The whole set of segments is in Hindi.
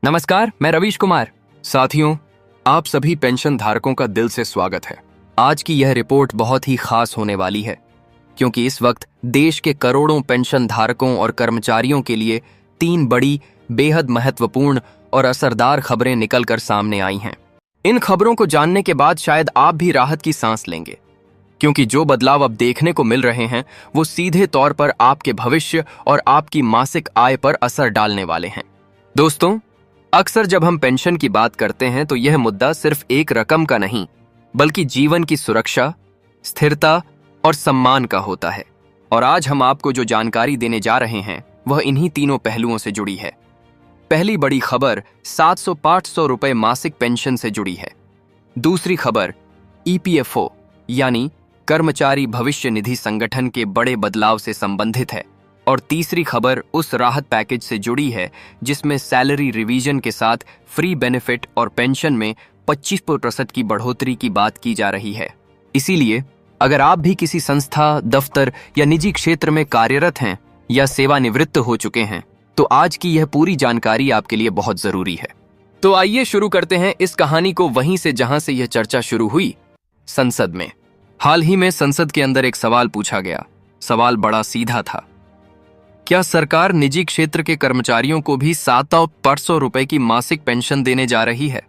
नमस्कार, मैं रवीश कुमार। साथियों, आप सभी पेंशन धारकों का दिल से स्वागत है। आज की यह रिपोर्ट बहुत ही खास होने वाली है, क्योंकि इस वक्त देश के करोड़ों पेंशन धारकों और कर्मचारियों के लिए 3 बड़ी, बेहद महत्वपूर्ण और असरदार खबरें निकलकर सामने आई हैं। इन खबरों को जानने के बाद शायद आप भी राहत की सांस लेंगे, क्योंकि जो बदलाव अब देखने को मिल रहे हैं वो सीधे तौर पर आपके भविष्य और आपकी मासिक आय पर असर डालने वाले हैं। दोस्तों, अक्सर जब हम पेंशन की बात करते हैं तो यह मुद्दा सिर्फ एक रकम का नहीं, बल्कि जीवन की सुरक्षा, स्थिरता और सम्मान का होता है। और आज हम आपको जो जानकारी देने जा रहे हैं वह इन्हीं तीनों पहलुओं से जुड़ी है। पहली बड़ी खबर 700-500 रुपए मासिक पेंशन से जुड़ी है। दूसरी खबर ईपीएफओ यानी कर्मचारी भविष्य निधि संगठन के बड़े बदलाव से संबंधित है। और तीसरी खबर उस राहत पैकेज से जुड़ी है जिसमें सैलरी रिवीजन के साथ फ्री बेनिफिट और पेंशन में 25% की बढ़ोतरी की बात की जा रही है। इसीलिए अगर आप भी किसी संस्था, दफ्तर या निजी क्षेत्र में कार्यरत हैं या सेवानिवृत्त हो चुके हैं तो आज की यह पूरी जानकारी आपके लिए बहुत जरूरी है। तो आइए शुरू करते हैं इस कहानी को वहीं से जहां से यह चर्चा शुरू हुई, संसद में। हाल ही में संसद के अंदर एक सवाल पूछा गया। सवाल बड़ा सीधा था, क्या सरकार निजी क्षेत्र के कर्मचारियों को भी 700-500 रुपए की मासिक पेंशन देने जा रही है?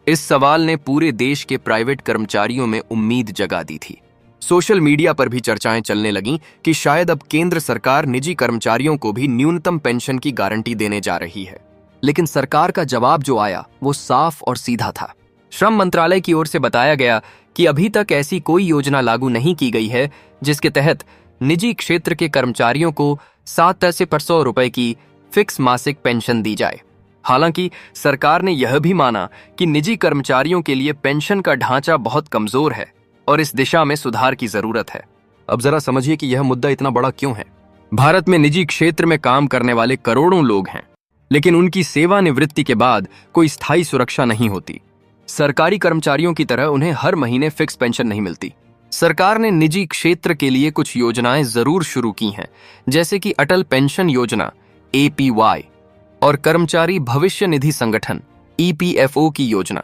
इस सवाल ने पूरे देश के प्राइवेट कर्मचारियों में उम्मीद जगा दी थी। सोशल मीडिया पर भी चर्चाएं चलने लगीं कि शायद अब केंद्र सरकार निजी कर्मचारियों को भी न्यूनतम पेंशन की गारंटी देने जा रही है। लेकिन सरकार का जवाब जो आया वो साफ और सीधा था। श्रम मंत्रालय की ओर से बताया गया कि अभी तक ऐसी कोई योजना लागू नहीं की गई है जिसके तहत निजी क्षेत्र के कर्मचारियों को 700-500 रुपए की फिक्स मासिक पेंशन दी जाए। हालांकि सरकार ने यह भी माना कि निजी कर्मचारियों के लिए पेंशन का ढांचा बहुत कमजोर है और इस दिशा में सुधार की जरूरत है। अब जरा समझिए कि यह मुद्दा इतना बड़ा क्यों है। भारत में निजी क्षेत्र में काम करने वाले करोड़ों लोग हैं, लेकिन उनकी सेवानिवृत्ति के बाद कोई स्थायी सुरक्षा नहीं होती। सरकारी कर्मचारियों की तरह उन्हें हर महीने फिक्स पेंशन नहीं मिलती। सरकार ने निजी क्षेत्र के लिए कुछ योजनाएं जरूर शुरू की हैं, जैसे कि अटल पेंशन योजना एपीवाई और कर्मचारी भविष्य निधि संगठन ईपीएफओ की योजना।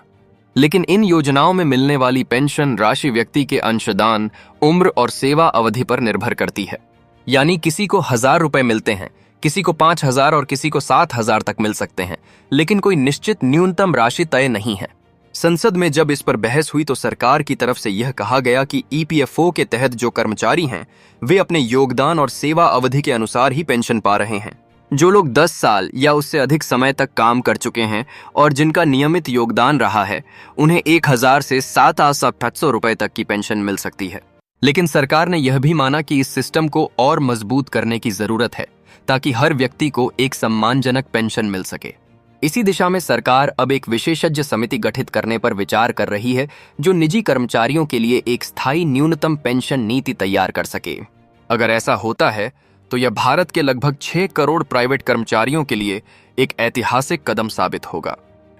लेकिन इन योजनाओं में मिलने वाली पेंशन राशि व्यक्ति के अंशदान, उम्र और सेवा अवधि पर निर्भर करती है। यानी किसी को 1000 रुपए मिलते हैं, किसी को 5000 और किसी को 7000 तक मिल सकते हैं, लेकिन कोई निश्चित न्यूनतम राशि तय नहीं है। संसद में जब इस पर बहस हुई तो सरकार की तरफ से यह कहा गया कि ईपीएफओ के तहत जो कर्मचारी हैं वे अपने योगदान और सेवा अवधि के अनुसार ही पेंशन पा रहे हैं। जो लोग 10 साल या उससे अधिक समय तक काम कर चुके हैं और जिनका नियमित योगदान रहा है उन्हें 1000 से 700-500 रुपए तक की पेंशन मिल सकती है। लेकिन सरकार ने यह भी माना कि इस सिस्टम को और मजबूत करने की जरूरत है ताकि हर व्यक्ति को एक सम्मानजनक पेंशन मिल सके। इसी दिशा में सरकार अब एक विशेषज्ञ समिति गठित करने पर विचार कर रही है जो निजी कर्मचारियों के लिए एक स्थायी न्यूनतम पेंशन नीति तैयार कर सके। अगर ऐसा होता है तो यह भारत के लगभग 6 करोड़ प्राइवेट कर्मचारियों के लिए एक ऐतिहासिक कदम साबित होगा।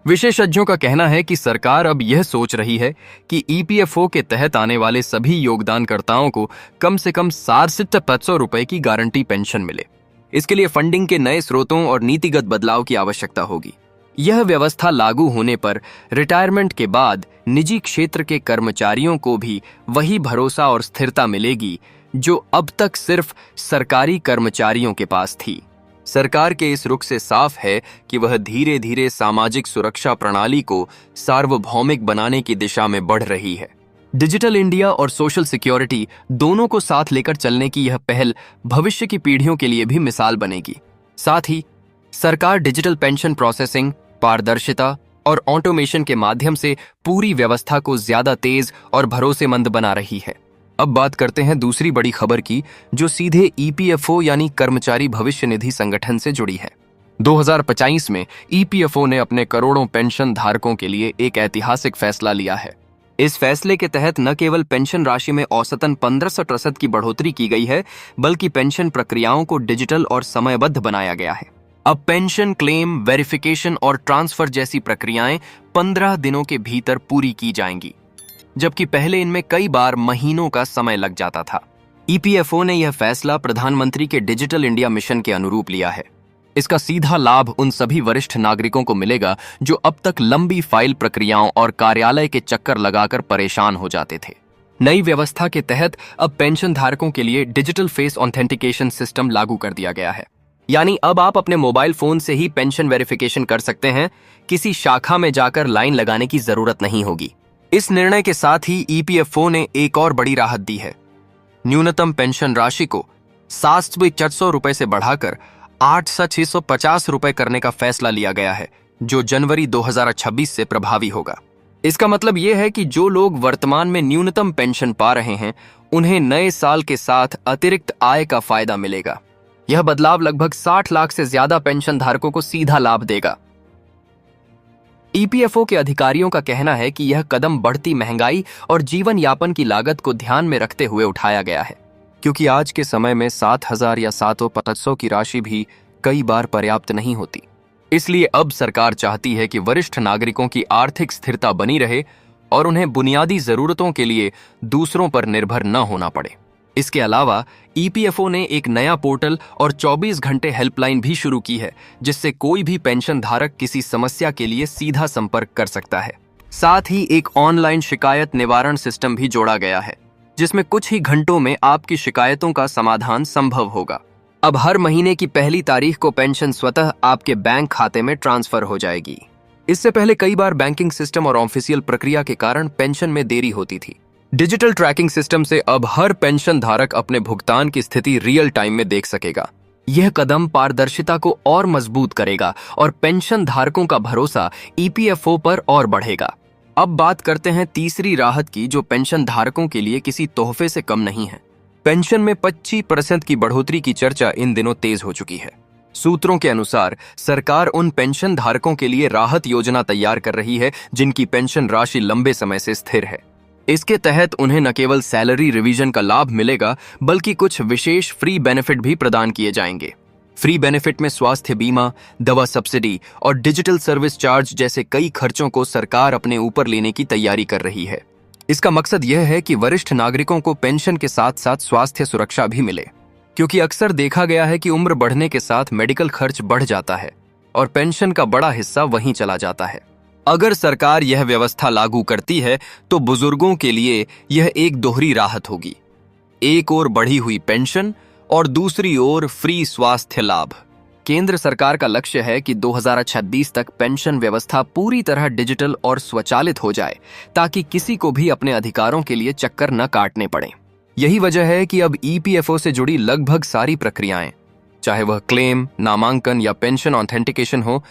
विशेषज्ञों का कहना है कि सरकार अब यह सोच रही है कि ईपीएफओ के तहत आने वाले सभी योगदानकर्ताओं को कम से कम 700-500 रुपए की गारंटी पेंशन मिले। इसके लिए फंडिंग के नए स्रोतों और नीतिगत बदलाव की आवश्यकता होगी। यह व्यवस्था लागू होने पर रिटायरमेंट के बाद निजी क्षेत्र के कर्मचारियों को भी वही भरोसा और स्थिरता मिलेगी जो अब तक सिर्फ सरकारी कर्मचारियों के पास थी। सरकार के इस रुख से साफ है कि वह धीरे धीरे सामाजिक सुरक्षा प्रणाली को सार्वभौमिक बनाने की दिशा में बढ़ रही है। डिजिटल इंडिया और सोशल सिक्योरिटी दोनों को साथ लेकर चलने की यह पहल भविष्य की पीढ़ियों के लिए भी मिसाल बनेगी। साथ ही सरकार डिजिटल पेंशन प्रोसेसिंग, पारदर्शिता और ऑटोमेशन के माध्यम से पूरी व्यवस्था को ज्यादा तेज और भरोसेमंद बना रही है। अब बात करते हैं दूसरी बड़ी खबर की, जो सीधे ईपीएफओ यानी कर्मचारी भविष्य निधि संगठन से जुड़ी है। 2025 में ईपीएफओ ने अपने करोड़ों पेंशन धारकों के लिए एक ऐतिहासिक फैसला लिया है। इस फैसले के तहत न केवल पेंशन राशि में औसतन 15% की बढ़ोतरी की गई है, बल्कि पेंशन प्रक्रियाओं को डिजिटल और समयबद्ध बनाया गया है। अब पेंशन क्लेम, वेरिफिकेशन और ट्रांसफर जैसी प्रक्रियाएं 15 दिनों के भीतर पूरी की जाएंगी, जबकि पहले इनमें कई बार महीनों का समय लग जाता था। ईपीएफओ ने यह फैसला प्रधानमंत्री के डिजिटल इंडिया मिशन के अनुरूप लिया है। इसका सीधा लाभ उन सभी वरिष्ठ नागरिकों को मिलेगा जो अब तक लंबी फाइल प्रक्रियाओं और कार्यालय के चक्कर लगाकर परेशान हो जाते थे। नई व्यवस्था के तहत अब पेंशन धारकों के लिए डिजिटल फेस ऑथेंटिकेशन सिस्टम लागू कर दिया गया है। यानी अब आप अपने मोबाइल फोन से ही पेंशन वेरिफिकेशन कर सकते हैं, किसी शाखा में जाकर लाइन लगाने की जरूरत नहीं होगी। इस निर्णय के साथ ही ईपीएफओ ने एक और बड़ी राहत दी है। न्यूनतम पेंशन राशि को 700 रुपए से बढ़ाकर 650 रुपए करने का फैसला लिया गया है, जो जनवरी 2026 से प्रभावी होगा। इसका मतलब यह है कि जो लोग वर्तमान में न्यूनतम पेंशन पा रहे हैं, उन्हें नए साल के साथ अतिरिक्त आय का फायदा मिलेगा। यह बदलाव लगभग 60 लाख से ज्यादा पेंशन धारकों को सीधा लाभ देगा। ईपीएफओ के अधिकारियों का कहना है कि यह कदम बढ़ती महंगाई और जीवन यापन की लागत को ध्यान में रखते हुए उठाया गया है, क्योंकि आज के समय में 7,000 या 7,500 की राशि भी कई बार पर्याप्त नहीं होती। इसलिए अब सरकार चाहती है कि वरिष्ठ नागरिकों की आर्थिक स्थिरता बनी रहे और उन्हें बुनियादी जरूरतों के लिए दूसरों पर निर्भर न होना पड़े। इसके अलावा ईपीएफओ ने एक नया पोर्टल और 24 घंटे हेल्पलाइन भी शुरू की है, जिससे कोई भी पेंशन धारक किसी समस्या के लिए सीधा संपर्क कर सकता है। साथ ही एक ऑनलाइन शिकायत निवारण सिस्टम भी जोड़ा गया है, जिसमें कुछ ही घंटों में आपकी शिकायतों का समाधान संभव होगा। अब हर महीने की पहली तारीख को पेंशन स्वतः आपके बैंक खाते में ट्रांसफर हो जाएगी। इससे पहले कई बार बैंकिंग सिस्टम और ऑफिशियल प्रक्रिया के कारण पेंशन में देरी होती थी। डिजिटल ट्रैकिंग सिस्टम से अब हर पेंशन धारक अपने भुगतान की स्थिति रियल टाइम में देख सकेगा। यह कदम पारदर्शिता को और मजबूत करेगा और पेंशन धारकों का भरोसा ईपीएफओ पर और बढ़ेगा। अब बात करते हैं तीसरी राहत की, जो पेंशन धारकों के लिए किसी तोहफे से कम नहीं है। पेंशन में 25% की बढ़ोतरी की चर्चा इन दिनों तेज हो चुकी है। सूत्रों के अनुसार सरकार उन पेंशन धारकों के लिए राहत योजना तैयार कर रही है जिनकी पेंशन राशि लंबे समय से स्थिर है। इसके तहत उन्हें न केवल सैलरी रिवीजन का लाभ मिलेगा, बल्कि कुछ विशेष फ्री बेनिफिट भी प्रदान किए जाएंगे। फ्री बेनिफिट में स्वास्थ्य बीमा, दवा सब्सिडी और डिजिटल सर्विस चार्ज जैसे कई खर्चों को सरकार अपने ऊपर लेने की तैयारी कर रही है। इसका मकसद यह है कि वरिष्ठ नागरिकों को पेंशन के साथ साथ स्वास्थ्य सुरक्षा भी मिले, क्योंकि अक्सर देखा गया है कि उम्र बढ़ने के साथ मेडिकल खर्च बढ़ जाता है और पेंशन का बड़ा हिस्सा वहीं चला जाता है। अगर सरकार यह व्यवस्था लागू करती है तो बुजुर्गों के लिए यह एक दोहरी राहत होगी। एक ओर बढ़ी हुई पेंशन और दूसरी ओर फ्री स्वास्थ्य लाभ। केंद्र सरकार का लक्ष्य है कि 2026 तक पेंशन व्यवस्था पूरी तरह डिजिटल और स्वचालित हो जाए, ताकि किसी को भी अपने अधिकारों के लिए चक्कर न काटने पड़े। यही वजह है कि अब ईपीएफओ से जुड़ी लगभग सारी प्रक्रियाएं, चाहे वह क्लेम, नामांकन या पेंशन ऑथेंटिकेशन हो,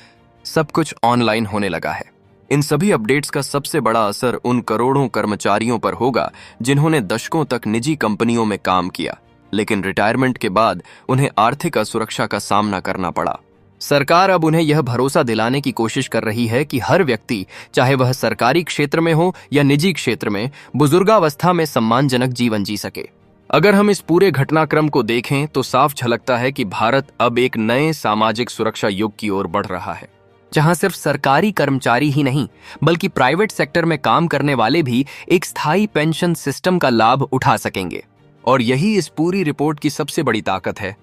सब कुछ ऑनलाइन होने लगा है। इन सभी अपडेट्स का सबसे बड़ा असर उन करोड़ों कर्मचारियों पर होगा जिन्होंने दशकों तक निजी कंपनियों में काम किया, लेकिन रिटायरमेंट के बाद उन्हें आर्थिक असुरक्षा का सामना करना पड़ा। सरकार अब उन्हें यह भरोसा दिलाने की कोशिश कर रही है कि हर व्यक्ति, चाहे वह सरकारी क्षेत्र में हो या निजी क्षेत्र में, बुजुर्गावस्था में सम्मानजनक जीवन जी सके। अगर हम इस पूरे घटनाक्रम को देखें तो साफ झलकता है कि भारत अब एक नए सामाजिक सुरक्षा युग की ओर बढ़ रहा है, जहां सिर्फ सरकारी कर्मचारी ही नहीं, बल्कि प्राइवेट सेक्टर में काम करने वाले भी एक स्थायी पेंशन सिस्टम का लाभ उठा सकेंगे। और यही इस पूरी रिपोर्ट की सबसे बड़ी ताकत है,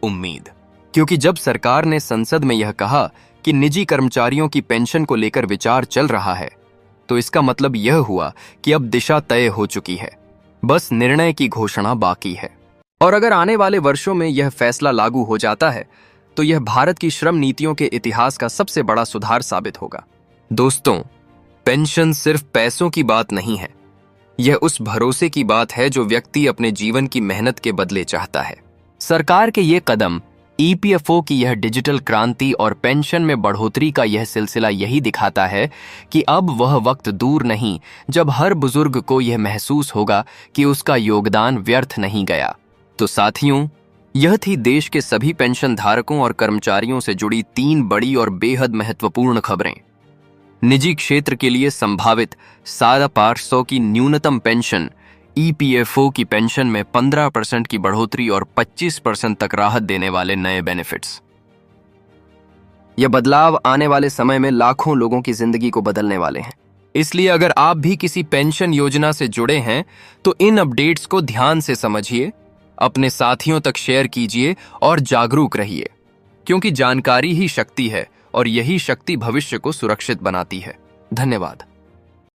उम्मीद। क्योंकि जब सरकार ने संसद में यह कहा कि निजी कर्मचारियों की पेंशन को लेकर विचार चल रहा है, तो इसका मतलब यह हुआ कि अब दिशा तय हो चुकी है, बस निर्णय की घोषणा बाकी है। और अगर आने वाले वर्षों में यह फैसला लागू हो जाता है तो यह भारत की श्रम नीतियों के इतिहास का सबसे बड़ा सुधार साबित होगा। दोस्तों, पेंशन सिर्फ पैसों की बात नहीं है, यह उस भरोसे की बात है जो व्यक्ति अपने जीवन की मेहनत के बदले चाहता है। सरकार के ये कदम, ईपीएफओ की यह डिजिटल क्रांति और पेंशन में बढ़ोतरी का यह सिलसिला यही दिखाता है कि अब वह वक्त दूर नहीं जब हर बुजुर्ग को यह महसूस होगा कि उसका योगदान व्यर्थ नहीं गया। तो साथियों, यह थी देश के सभी पेंशन धारकों और कर्मचारियों से जुड़ी 3 बड़ी और बेहद महत्वपूर्ण खबरें। निजी क्षेत्र के लिए संभावित 550 की न्यूनतम पेंशन, ईपीएफओ की पेंशन में 15% की बढ़ोतरी और 25% तक राहत देने वाले नए बेनिफिट्स। यह बदलाव आने वाले समय में लाखों लोगों की जिंदगी को बदलने वाले हैं। इसलिए अगर आप भी किसी पेंशन योजना से जुड़े हैं तो इन अपडेट्स को ध्यान से समझिए, अपने साथियों तक शेयर कीजिए और जागरूक रहिए। क्योंकि जानकारी ही शक्ति है और यही शक्ति भविष्य को सुरक्षित बनाती है। धन्यवाद।